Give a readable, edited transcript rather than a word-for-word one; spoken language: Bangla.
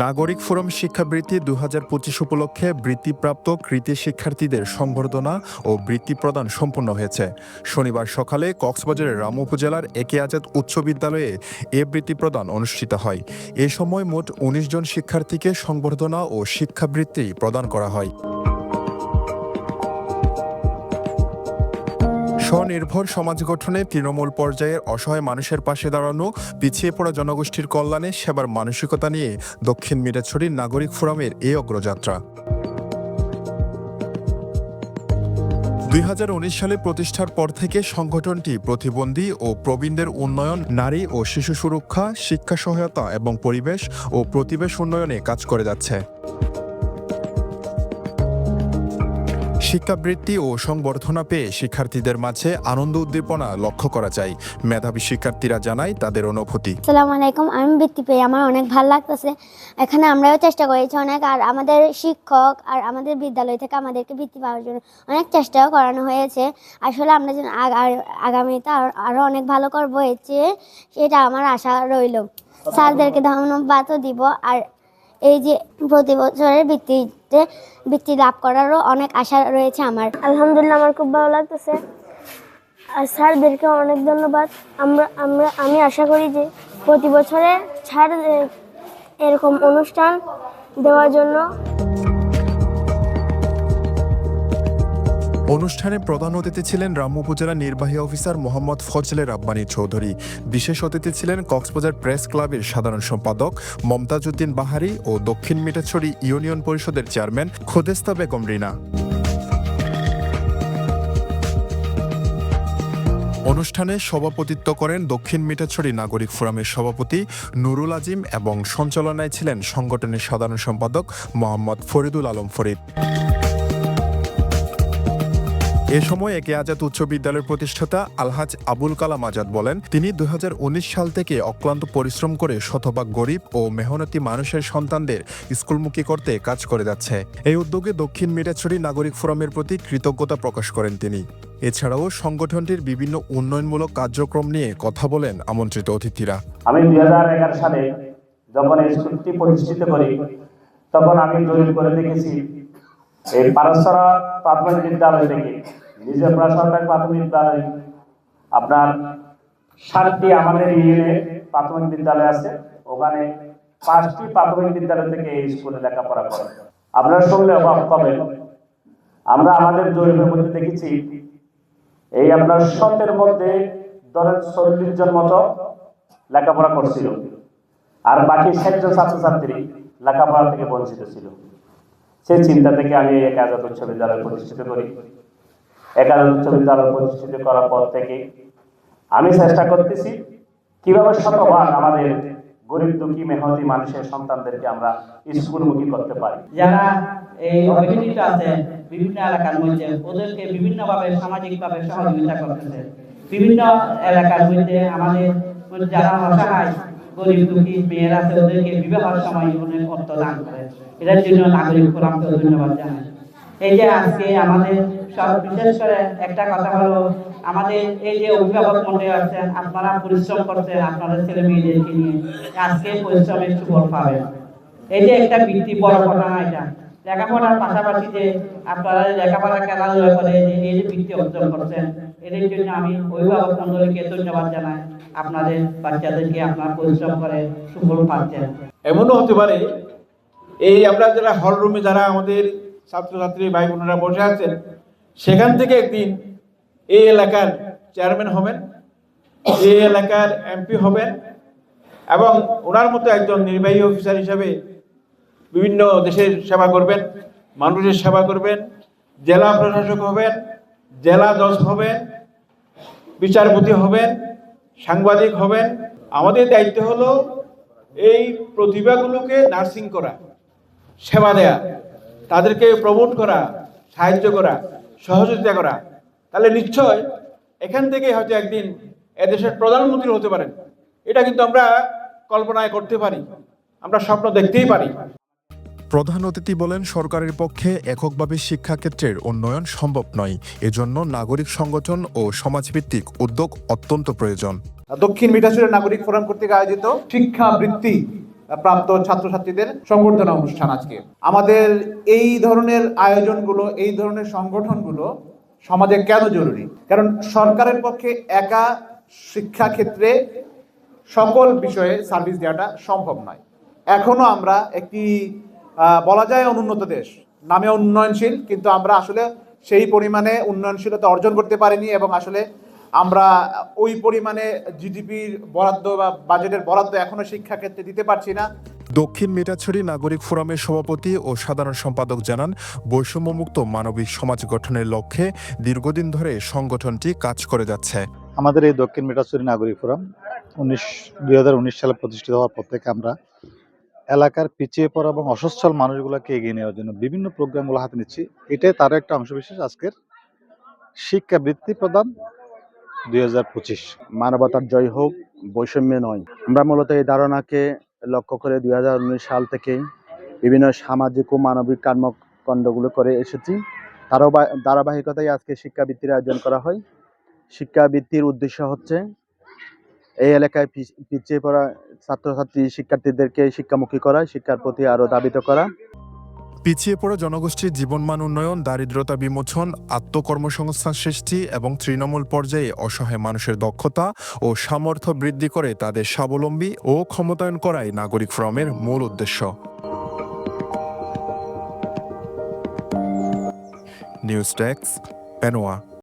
নাগরিক ফোরাম শিক্ষাবৃত্তি ২০২৫ উপলক্ষে বৃত্তিপ্রাপ্ত কৃতি শিক্ষার্থীদের সংবর্ধনা ও বৃত্তি প্রদান সম্পন্ন হয়েছে। শনিবার সকালে কক্সবাজারের রামু উপজেলার একে আজাদ উচ্চ বিদ্যালয়ে এ বৃত্তি প্রদান অনুষ্ঠিত হয়। এ সময় মোট ১৯ জন শিক্ষার্থীকে সংবর্ধনা ও শিক্ষাবৃত্তি প্রদান করা হয়। স্বনির্ভর সমাজ গঠনে তৃণমূল পর্যায়ের অসহায় মানুষের পাশে দাঁড়ানো, পিছিয়ে পড়া জনগোষ্ঠীর কল্যাণে সেবার মানসিকতা নিয়ে দক্ষিণ মিরাছড়ির নাগরিক ফোরামের এই অগ্রযাত্রা। ২০১৯ সালে প্রতিষ্ঠার পর থেকে সংগঠনটি প্রতিবন্ধী ও প্রবীণদের উন্নয়ন, নারী ও শিশু সুরক্ষা, শিক্ষা সহায়তা এবং পরিবেশ ও প্রতিবেশ উন্নয়নে কাজ করে যাচ্ছে। শিক্ষাবৃত্তি ও সংবর্ধনা পেয়ে শিক্ষার্থীদের মাঝে আনন্দ উদ্দীপনা লক্ষ্য করা যায়। মেধাবী শিক্ষার্থীরা জানায় তাদের অনুভূতি। আসসালামু আলাইকুম। আমি বৃত্তি পেয়ে আমার অনেক ভালো লাগতেছে। এখানে আমরাও চেষ্টা করেছি অনেক, আর আমাদের শিক্ষক আর আমাদের বিদ্যালয় থেকে আমাদেরকে বৃত্তি পাওয়ার জন্য অনেক চেষ্টাও করানো হয়েছে। আসলে আমরা যেন আগামীতে আরও অনেক ভালো করবো, সেটা আমার আশা রইল। স্যারদেরকে ধন্যবাদও দিব। আর এই যে প্রতি বছরের বৃত্তি লাভ করারও অনেক আশা রয়েছে আমার। আলহামদুলিল্লাহ, আমার খুব ভালো লাগতেছে। আর স্যারদেরকে অনেক ধন্যবাদ। আমি আশা করি যে প্রতি বছরে স্যার এরকম অনুষ্ঠান দেওয়ার জন্য। অনুষ্ঠানে প্রধান অতিথি ছিলেন রামু উপজেলা নির্বাহী অফিসার মোহাম্মদ ফজলে রাব্বানী চৌধুরী। বিশেষ অতিথি ছিলেন কক্সবাজার প্রেস ক্লাবের সাধারণ সম্পাদক মমতাজ উদ্দিন বাহারি ও দক্ষিণ মিঠাছড়ি ইউনিয়ন পরিষদের চেয়ারম্যান খোদেস্তা বেগম রিনা। অনুষ্ঠানে সভাপতিত্ব করেন দক্ষিণ মিঠাছড়ি নাগরিক ফোরামের সভাপতি নুরুল আজিম এবং সঞ্চালনায় ছিলেন সংগঠনের সাধারণ সম্পাদক মোহাম্মদ ফরিদুল আলম ফরিদ। এ সময় একে আজাদ উচ্চ বিদ্যালয়ের প্রতিষ্ঠাতা আলহাজ আবুল কালাম আজাদ বলেন, তিনি ২০১৯ সাল থেকে অক্লান্ত পরিশ্রম করে শতভাগ গরিব ও মেহনতি মানুষের সন্তানদের স্কুলমুখী করতে কাজ করে যাচ্ছে। এই উদ্যোগে দক্ষিণ মিঠাছড়ি নাগরিক ফোরামের প্রতি কৃতজ্ঞতা প্রকাশ করেন তিনি। এছাড়াও সংগঠনটির বিভিন্ন উন্নয়নমূলক কার্যক্রম নিয়ে কথা বলেন আমন্ত্রিত অতিথিরা। আমি ২০১১ সালে যখন এই স্কুলটি প্রতিষ্ঠিত করি, তখন আমি জরিপ করে দেখেছি এই পারস্পরা প্রাথমিক বিদ্যালয় থেকে নিজের সরকারি প্রাথমিক বিদ্যালয় আপনার 7টি আমাদের ইউনিয়নে প্রাথমিক বিদ্যালয় আছে, ওখানে 5টি প্রাথমিক বিদ্যালয় থেকে এই স্কুলে লেখাপড়া করে। আপনারা শুনলে অবাক হবেন, আমরা আমাদের জরিপের মধ্যে দেখেছি এই আপনার 100-এর মধ্যে ধরেন 40 জন মতো লেখাপড়া করছিল, আর বাকি 60 জন ছাত্রছাত্রী লেখাপড়া থেকে বঞ্চিত ছিল। সেই চিন্তা থেকে আমি এক আজাদ উচ্চ বিদ্যালয় প্রতিষ্ঠিত করি। এক আজাদ উচ্চ বিদ্যালয় প্রতিষ্ঠিত করার পর থেকে আমি চেষ্টা করতেছি কিভাবে শতভাগ আমাদের গরিব দুঃখী মেহনতি মানুষের সন্তানদেরকে আমরা স্কুলমুখী করতে পারি। যারা এই অবহেলিত আছে বিভিন্ন এলাকার মধ্যে, ওদেরকে বিভিন্নভাবে সামাজিকভাবে সহযোগিতা করতেছে। বিভিন্ন এলাকার মধ্যে আমাদের যারা অসহায় গরিব দুঃখী মেয়েরা আছে, ওদেরকে বিবাহের সময় অনেক অর্থ দান করে। এটার জন্য নাগরিক ফোরামকে ধন্যবাদ জানাই। এই যে আজকে আমাদের সব বিশেষ করে একটা কথা হলো, আমাদের এই যে অভিভাবক মন্ডলী আছেন, আপনারা পরিশ্রম করছেন আপনাদের ছেলে মেয়েদেরকে নিয়ে, আজকে পরিশ্রমের সুফল পাবেন। এই যে একটা বৃত্তি বড় কথা না, এটা লেখাপড়ার পাশাপাশি যে আপনারা লেখাপড়া খেলাধুলা করে এই যে বৃত্তি অর্জন করছেন, এদের জন্য আমি অভিভাবক মন্ডলীকে ধন্যবাদ জানাই। আপনাদের বাচ্চাদেরকে আপনারা পরিশ্রম করে সুফল পাচ্ছেন। এমনও হতে পারে এই আমরা যারা হল রুমে যারা আমাদের ছাত্রছাত্রী ভাই বোনেরা বসে আছেন, সেখান থেকে একদিন এই এলাকার চেয়ারম্যান হবেন, এই এলাকার এমপি হবেন এবং ওনার মতো একজন নির্বাহী অফিসার হিসাবে বিভিন্ন দেশের সেবা করবেন, মানুষের সেবা করবেন, জেলা প্রশাসক হবেন, জেলা জজ হবেন, বিচারপতি হবেন, সাংবাদিক হবেন। আমাদের দায়িত্ব হলো এই প্রতিভাগুলোকে নার্সিং করা, সেবা দেয়া, তাদেরকে প্রমোট করা, সাহায্য করা, সহযোগিতা করা। তাহলে নিশ্চয় এখান থেকে হয়তো একদিন এদেশের প্রধানমন্ত্রী হতে পারেন। এটা কিন্তু আমরা কল্পনায় করতে পারি, আমরা স্বপ্ন দেখতেই পারি। প্রধান অতিথি বলেন, সরকারের পক্ষে এককভাবে শিক্ষাক্ষেত্রের উন্নয়ন সম্ভব নয়, এজন্য নাগরিক সংগঠন ও সমাজভিত্তিক উদ্যোগ অত্যন্ত প্রয়োজন। দক্ষিণ মিঠাছড়ি নাগরিক ফোরাম কর্তৃক আয়োজিত শিক্ষাবৃত্তি প্রাপ্ত ছাত্রছাত্রীদের সংবর্ধনা অনুষ্ঠান আজকে। আমাদের এই ধরনের আয়োজনগুলো, এই ধরনের সংগঠনগুলো সমাজে কেন জরুরি? কারণ সরকারের পক্ষে একা শিক্ষা ক্ষেত্রে সকল বিষয়ে সার্ভিস দেওয়াটা সম্ভব নয়। এখনো আমরা একটি বলা যায় অনুন্নত দেশ, নামে উন্নয়নশীল, কিন্তু আমরা আসলে সেই পরিমাণে উন্নয়নশীলতা অর্জন করতে পারিনি এবং আসলে আমরা ওই পরিমাণে জিডিপির বরাদ্দ বা বাজেটের বরাদ্দ এখনো শিক্ষা ক্ষেত্রে দিতে পারছি না। দক্ষিণ মিঠাছড়ি নাগরিক ফোরামের সভাপতি ও সাধারণ সম্পাদক জানান, বৈষম্যমুক্ত মানবিক সমাজ গঠনের লক্ষ্যে দীর্ঘদিন ধরে সংগঠনটি কাজ করে যাচ্ছে। আমাদের এই দক্ষিণ মিঠাছড়ি নাগরিক ফোরাম 2019 সালে প্রতিষ্ঠিত হওয়ার পর থেকে আমরা এলাকার পিছিয়ে পড়া এবং অসচ্ছল মানুষগুলোকে এগিয়ে নেওয়ার জন্য বিভিন্ন প্রোগ্রামগুলো হাতে নিচ্ছি। এটাই তার একটা অংশবিশেষ আজকের শিক্ষাবৃত্তি প্রদান 2025। মানবতার জয় হোক, বৈষম্য নয়। আমরা মূলত এই ধারণাকে লক্ষ্য করে 2019 সাল থেকেই বিভিন্ন সামাজিক ও মানবিক কর্মকাণ্ডগুলো করে এসেছি। তারও ধারাবাহিকতায় আজকে শিক্ষাবৃত্তির আয়োজন করা হয়। শিক্ষাবৃত্তির উদ্দেশ্য হচ্ছে এই এলাকায় পিছিয়ে পড়া ছাত্রছাত্রী শিক্ষার্থীদেরকে শিক্ষামুখী করা, শিক্ষার প্রতি আরও ধাবিত করা। পিছিয়ে পড়া জনগোষ্ঠীর জীবনমান উন্নয়ন, দারিদ্রতা বিমোচন, আত্মকর্মসংস্থান সৃষ্টি এবং তৃণমূল পর্যায়ে অসহায় মানুষের দক্ষতা ও সামর্থ্য বৃদ্ধি করে তাদের স্বাবলম্বী ও ক্ষমতায়ন করাই নাগরিক ফোরামের মূল উদ্দেশ্য। News desk, Penowa.